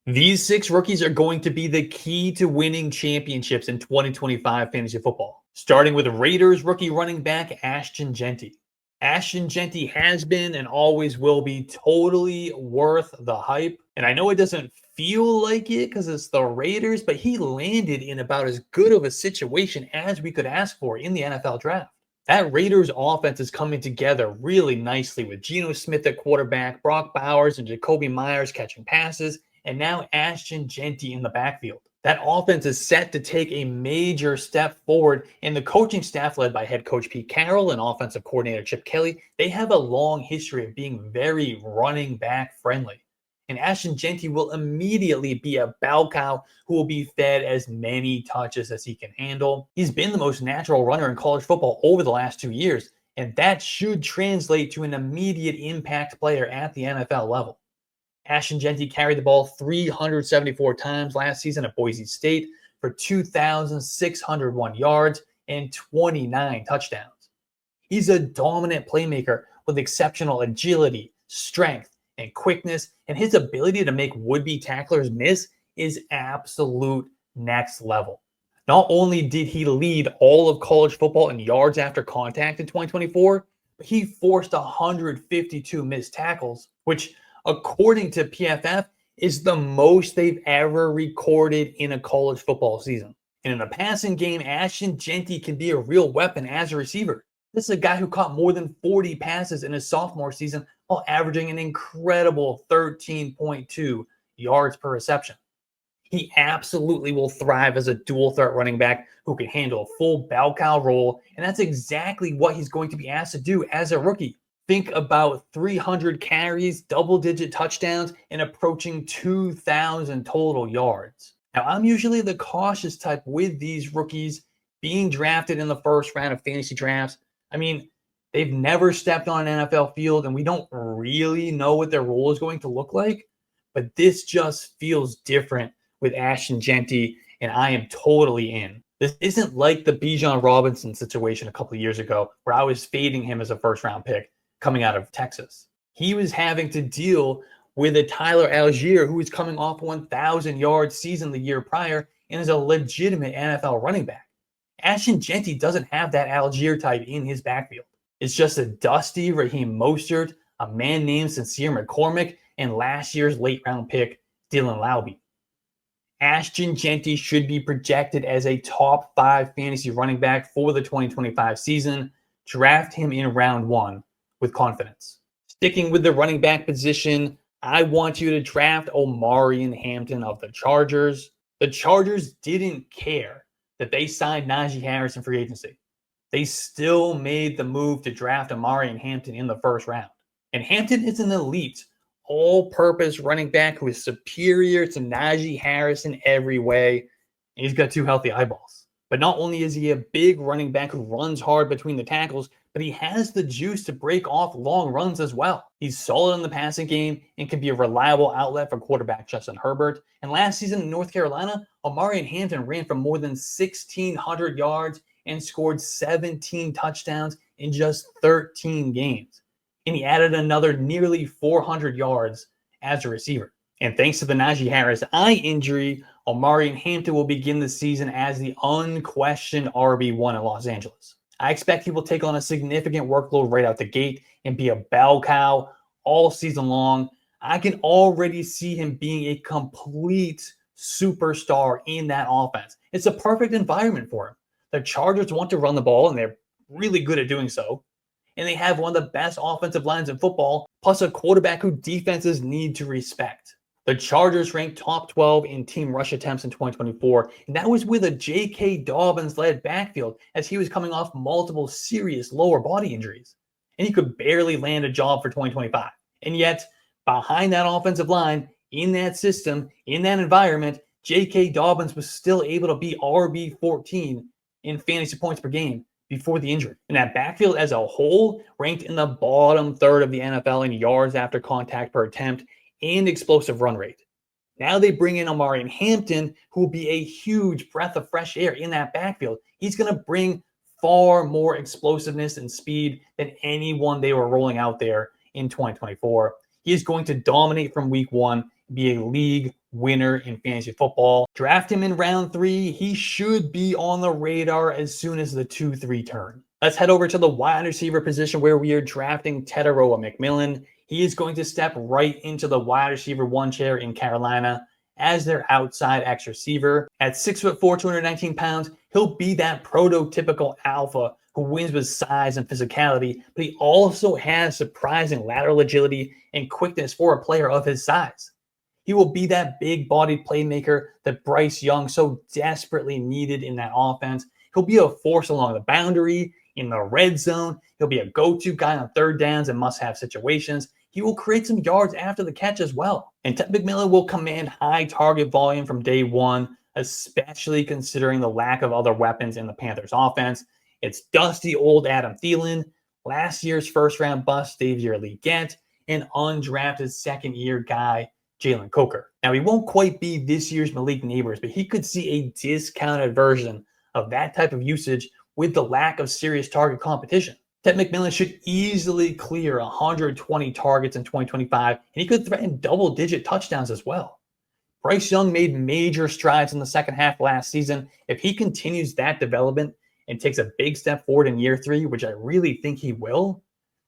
These 6 rookies are going to be the key to winning championships in 2025 fantasy football, starting with Raiders rookie running back Ashton Jeanty. Ashton Jeanty has been and always will be totally worth the hype. And I know it doesn't feel like it because it's the Raiders, but he landed in about as good of a situation as we could ask for in the NFL draft. That Raiders offense is coming together really nicely with Geno Smith at quarterback, Brock Bowers and Jacoby Myers catching passes, and now Ashton Jeanty in the backfield. That offense is set to take a major step forward, and the coaching staff led by head coach Pete Carroll and offensive coordinator Chip Kelly, they have a long history of being very running back friendly. And Ashton Jeanty will immediately be a bell cow who will be fed as many touches as he can handle. He's been the most natural runner in college football over the last 2 years, and that should translate to an immediate impact player at the NFL level. Ashton Jeanty carried the ball 374 times last season at Boise State for 2,601 yards and 29 touchdowns. He's a dominant playmaker with exceptional agility, strength, and quickness, and his ability to make would-be tacklers miss is absolute next level. Not only did he lead all of college football in yards after contact in 2024, but he forced 152 missed tackles, which, according to PFF, is the most they've ever recorded in a college football season. And in a passing game, Ashton Jeanty can be a real weapon as a receiver. This is a guy who caught more than 40 passes in his sophomore season while averaging an incredible 13.2 yards per reception. He absolutely will thrive as a dual threat running back who can handle a full bell cow role, and that's exactly what he's going to be asked to do as a rookie. Think about 300 carries, double-digit touchdowns, and approaching 2,000 total yards. Now, I'm usually the cautious type with these rookies being drafted in the first round of fantasy drafts. I mean, they've never stepped on an NFL field, and we don't really know what their role is going to look like. But this just feels different with Ashton Jeanty, and I am totally in. This isn't like the Bijan Robinson situation a couple of years ago where I was fading him as a first-round pick coming out of Texas. He was having to deal with a Tyler Algier who was coming off a 1,000-yard season the year prior and is a legitimate NFL running back. Ashton Jeanty doesn't have that Algier type in his backfield. It's just a dusty Raheem Mostert, a man named Sincere McCormick, and last year's late-round pick, Dylan Laube. Ashton Jeanty should be projected as a top 5 fantasy running back for the 2025 season. Draft him in round 1 with confidence. Sticking with the running back position, I want you to draft Omarion Hampton of the Chargers. The Chargers didn't care that they signed Najee Harris in free agency. They still made the move to draft Omarion Hampton in the first round. And Hampton is an elite, all-purpose running back who is superior to Najee Harris in every way. And he's got 2 healthy eyeballs. But not only is he a big running back who runs hard between the tackles, but he has the juice to break off long runs as well. He's solid in the passing game and can be a reliable outlet for quarterback Justin Herbert. And last season in North Carolina, Omarion Hampton ran for more than 1,600 yards and scored 17 touchdowns in just 13 games. And he added another nearly 400 yards as a receiver. And thanks to the Najee Harris eye injury, Omarion Hampton will begin the season as the unquestioned RB1 in Los Angeles. I expect he will take on a significant workload right out the gate and be a bell cow all season long. I can already see him being a complete superstar in that offense. It's a perfect environment for him. The Chargers want to run the ball, and they're really good at doing so. And they have one of the best offensive lines in football, plus a quarterback who defenses need to respect. The Chargers ranked top 12 in team rush attempts in 2024, and that was with a J.K. Dobbins-led backfield as he was coming off multiple serious lower body injuries. And he could barely land a job for 2025. And yet, behind that offensive line, in that system, in that environment, J.K. Dobbins was still able to be RB14 in fantasy points per game before the injury. And that backfield as a whole ranked in the bottom third of the NFL in yards after contact per attempt and explosive run rate. Now they bring in Omarion Hampton, who will be a huge breath of fresh air in that backfield. He's going to bring far more explosiveness and speed than anyone they were rolling out there in 2024. He is going to dominate from week 1, be a league winner in fantasy football. Draft him in round 3. He should be on the radar as soon as the 2-3 turn. Let's head over to the wide receiver position where we are drafting Tetairoa McMillan. He is going to step right into the wide receiver 1 chair in Carolina as their outside X receiver. At 6'4", 219 pounds, he'll be that prototypical alpha who wins with size and physicality, but he also has surprising lateral agility and quickness for a player of his size. He will be that big-bodied playmaker that Bryce Young so desperately needed in that offense. He'll be a force along the boundary, in the red zone. He'll be a go-to guy on third downs and must-have situations. He will create some yards after the catch as well. And Ted McMillan will command high target volume from day one, especially considering the lack of other weapons in the Panthers offense. It's dusty old Adam Thielen, last year's first-round bust Xavier Legette, and undrafted second-year guy Jalen Coker. Now, he won't quite be this year's Malik Neighbors, but he could see a discounted version of that type of usage with the lack of serious target competition. Ted McMillan should easily clear 120 targets in 2025, and he could threaten double-digit touchdowns as well. Bryce Young made major strides in the second half last season. If he continues that development and takes a big step forward in year 3, which I really think he will,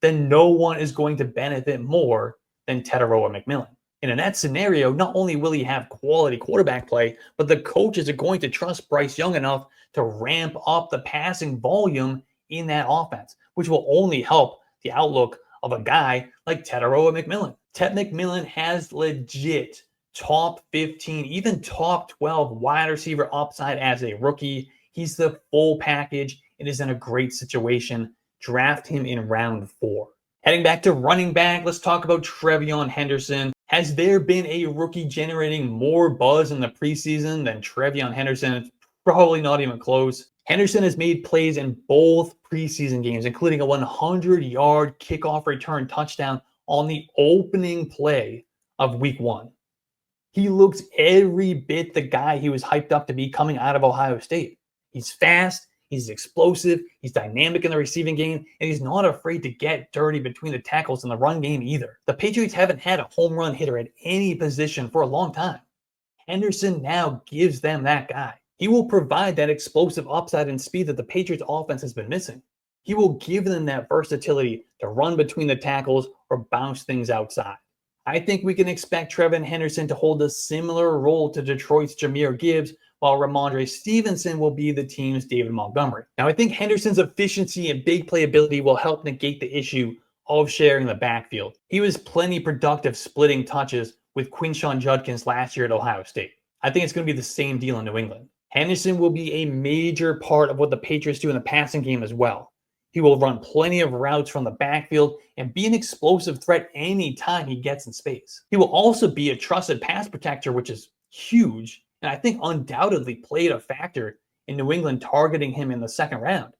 then no one is going to benefit more than Tetairoa McMillan. And in that scenario, not only will he have quality quarterback play, but the coaches are going to trust Bryce Young enough to ramp up the passing volume in that offense, which will only help the outlook of a guy like Tetairoa McMillan. Ted McMillan has legit top 15, even top 12 wide receiver upside as a rookie. He's the full package and is in a great situation. Draft him in round 4. Heading back to running back, let's talk about TreVeyon Henderson. Has there been a rookie generating more buzz in the preseason than TreVeyon Henderson? Probably not even close. Henderson has made plays in both preseason games, including a 100-yard kickoff return touchdown on the opening play of week 1. He looks every bit the guy he was hyped up to be coming out of Ohio State. He's fast, he's explosive, he's dynamic in the receiving game, and he's not afraid to get dirty between the tackles in the run game either. The Patriots haven't had a home run hitter at any position for a long time. Henderson now gives them that guy. He will provide that explosive upside and speed that the Patriots offense has been missing. He will give them that versatility to run between the tackles or bounce things outside. I think we can expect TreVeyon Henderson to hold a similar role to Detroit's Jahmyr Gibbs, while Ramondre Stevenson will be the team's David Montgomery. Now, I think Henderson's efficiency and big playability will help negate the issue of sharing the backfield. He was plenty productive splitting touches with Quinshon Judkins last year at Ohio State. I think it's going to be the same deal in New England. Henderson will be a major part of what the Patriots do in the passing game as well. He will run plenty of routes from the backfield and be an explosive threat anytime he gets in space. He will also be a trusted pass protector, which is huge, and I think undoubtedly played a factor in New England targeting him in the second round.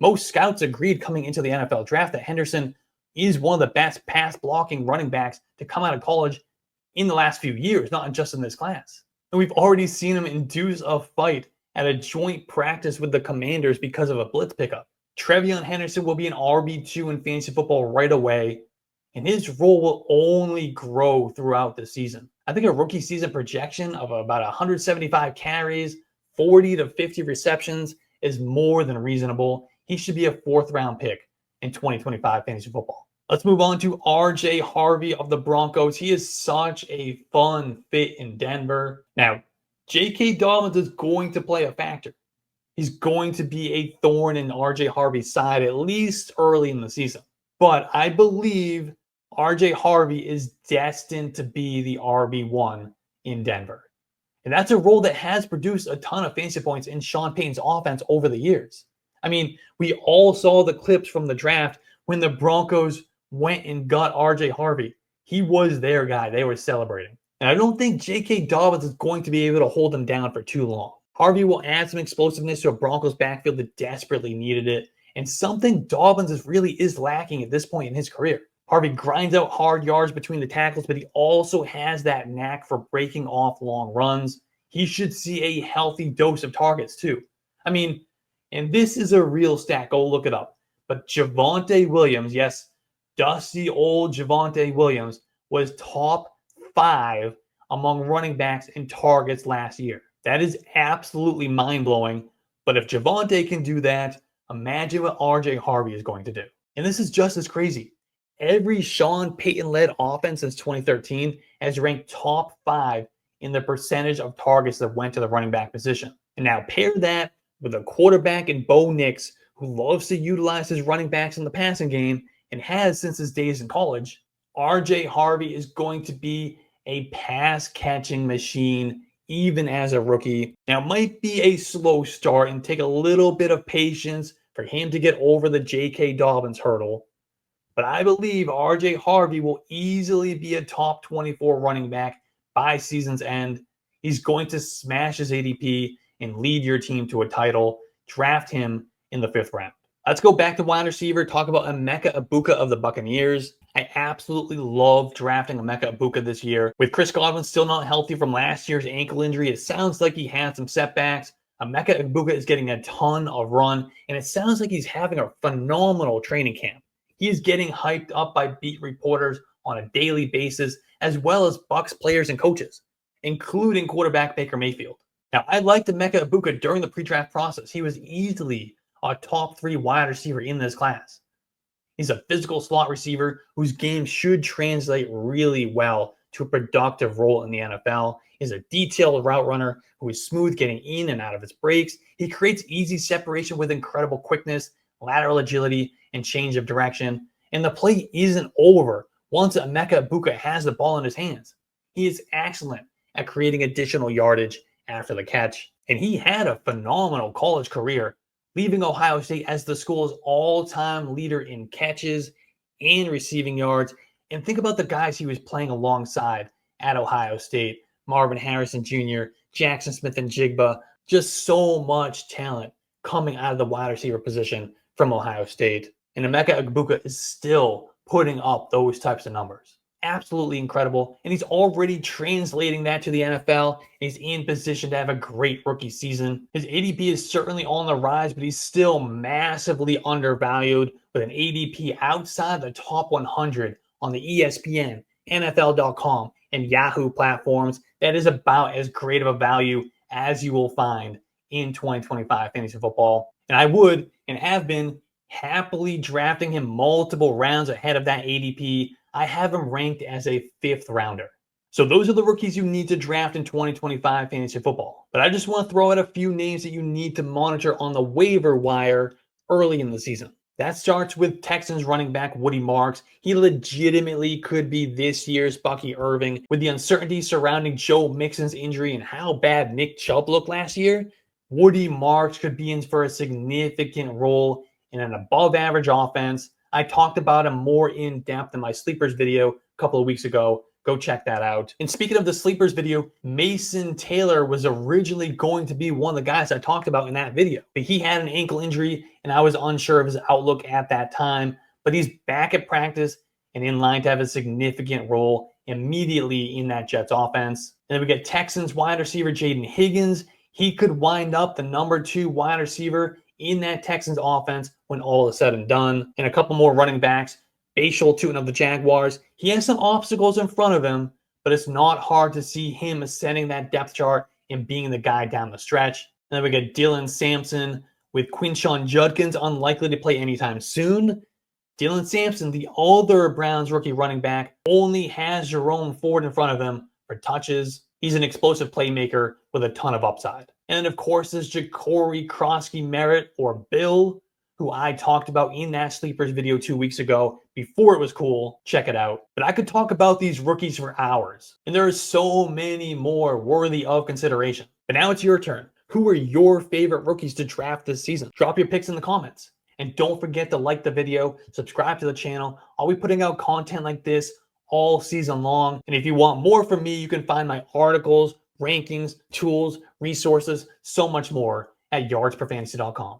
Most scouts agreed coming into the NFL draft that Henderson is one of the best pass-blocking running backs to come out of college in the last few years, not just in this class. And we've already seen him induce a fight at a joint practice with the Commanders because of a blitz pickup. TreVeyon Henderson will be an RB2 in fantasy football right away, and his role will only grow throughout the season. I think a rookie season projection of about 175 carries, 40 to 50 receptions is more than reasonable. He should be a 4th-round pick in 2025 fantasy football. Let's move on to RJ Harvey of the Broncos. He is such a fun fit in Denver. Now, J.K. Dobbins is going to play a factor. He's going to be a thorn in RJ Harvey's side, at least early in the season. But I believe RJ Harvey is destined to be the RB1 in Denver. And that's a role that has produced a ton of fantasy points in Sean Payton's offense over the years. I mean, we all saw the clips from the draft when the Broncos went and got RJ Harvey. He was their guy. They were celebrating. And I don't think J.K. Dobbins is going to be able to hold them down for too long. Harvey will add some explosiveness to a Broncos backfield that desperately needed it, and something Dobbins really is lacking at this point in his career. Harvey grinds out hard yards between the tackles, but he also has that knack for breaking off long runs. He should see a healthy dose of targets too. I mean, and this is a real stat, go look it up, but Javonte Williams, yes, dusty old Javonte Williams, was top 5 among running backs in targets last year. That is absolutely mind-blowing. But if Javonte can do that, imagine what RJ Harvey is going to do. And this is just as crazy. Every Sean Payton-led offense since 2013 has ranked top 5 in the percentage of targets that went to the running back position. And now pair that with a quarterback in Bo Nix, who loves to utilize his running backs in the passing game and has since his days in college. RJ Harvey is going to be a pass-catching machine even as a rookie. Now, it might be a slow start and take a little bit of patience for him to get over the J.K. Dobbins hurdle. But I believe RJ Harvey will easily be a top 24 running back by season's end. He's going to smash his ADP and lead your team to a title. Draft him in the 5th round. Let's go back to wide receiver, talk about Emeka Egbuka of the Buccaneers. I absolutely love drafting Emeka Egbuka this year. With Chris Godwin still not healthy from last year's ankle injury, it sounds like he had some setbacks. Emeka Egbuka is getting a ton of run, and it sounds like he's having a phenomenal training camp. He is getting hyped up by beat reporters on a daily basis, as well as Bucs players and coaches, including quarterback Baker Mayfield. Now, I liked Emeka Egbuka during the pre-draft process. He was easily a top 3 wide receiver in this class. He's a physical slot receiver whose game should translate really well to a productive role in the NFL. He's a detailed route runner who is smooth getting in and out of his breaks. He creates easy separation with incredible quickness, lateral agility, and change of direction. And the play isn't over once Emeka Egbuka has the ball in his hands. He is excellent at creating additional yardage after the catch. And he had a phenomenal college career, leaving Ohio State as the school's all-time leader in catches and receiving yards. And think about the guys he was playing alongside at Ohio State. Marvin Harrison Jr., Jackson Smith-Njigba, just so much talent coming out of the wide receiver position from Ohio State. And Emeka Egbuka is still putting up those types of numbers. Absolutely incredible. And he's already translating that to the NFL. And he's in position to have a great rookie season. His ADP is certainly on the rise, but he's still massively undervalued with an ADP outside the top 100 on the ESPN, NFL.com, and Yahoo platforms. That is about as great of a value as you will find in 2025 fantasy football. And I would and have been happily drafting him multiple rounds ahead of that ADP. I have him ranked as a 5th rounder. So those are the rookies you need to draft in 2025 fantasy football. But I just want to throw out a few names that you need to monitor on the waiver wire early in the season. That starts with Texans running back Woody Marks. He legitimately could be this year's Bucky Irving. With the uncertainty surrounding Joe Mixon's injury and how bad Nick Chubb looked last year, Woody Marks could be in for a significant role in an above-average offense. I talked about him more in depth in my sleepers video a couple of weeks ago. Go check that out. And speaking of the sleepers video, Mason Taylor was originally going to be one of the guys I talked about in that video. But he had an ankle injury, and I was unsure of his outlook at that time. But he's back at practice and in line to have a significant role immediately in that Jets offense. And then we get Texans wide receiver Jaden Higgins. He could wind up the number 2 wide receiver in that Texans offense when all is said and done. And a couple more running backs. Bashal Tutin of the Jaguars. He has some obstacles in front of him, but it's not hard to see him ascending that depth chart and being the guy down the stretch. And then we get Dylan Sampson with Quinshon Judkins unlikely to play anytime soon. Dylan Sampson, the other Browns rookie running back, only has Jerome Ford in front of him for touches. He's an explosive playmaker with a ton of upside. And then, of course, there's Ja'Cory Krosky-Merritt, or Bill, who I talked about in that sleepers video 2 weeks ago before it was cool. Check it out. But I could talk about these rookies for hours, and there are so many more worthy of consideration. But now it's your turn. Who are your favorite rookies to draft this season? Drop your picks in the comments. And don't forget to like the video, subscribe to the channel. I'll be putting out content like this all season long. And if you want more from me, you can find my articles, rankings, tools, resources, so much more at yardsperfantasy.com.